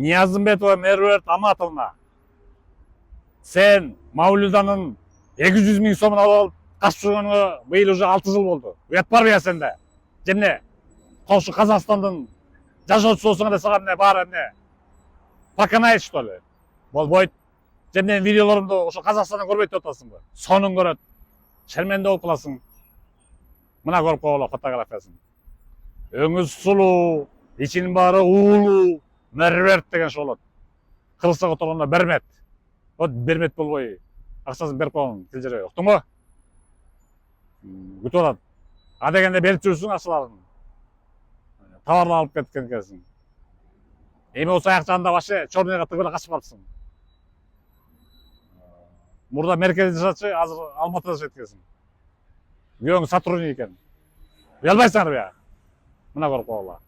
Ниязымбетова Меруерт Аматовна. Sen Мавлюданын 200 000 сомун алып качып жүргөнүңө быйыл уже 6 жыл болду. Уят барбы я сенде? Жемне? Кошу Казакстандын жашоочусу болсоң эле сага эмне баары эмне? Поканает что ли? Болбойт. Жемне видеолорумду ошо Казакстандан көрбөйт деп атасыңбы? Сонун көрөт. Шерменде болуп каласың. Мына көрүп койгула фотографиясын. Өңүз сулуу, ичинин баары уулуу, Меруерт деген ошо болот. Кыргызстанга отургондо бермет. Вот бермет болбой, акчасын берип койгон тилжере. Уктуңбу? Күтүп атат. А дегенде берип жүрсүң акчаларын. Товарлар алып кеткен экенсиң. Эми болсо аяк жагында вообще черныйга тыгып эле качып калыпсың. Мурда мерkezde жашачы, азыр Алматыда жашайт экенсиң. Күйөөң сотрудник экен. Уялбайсыңарбы я? Мына көрүп койгула.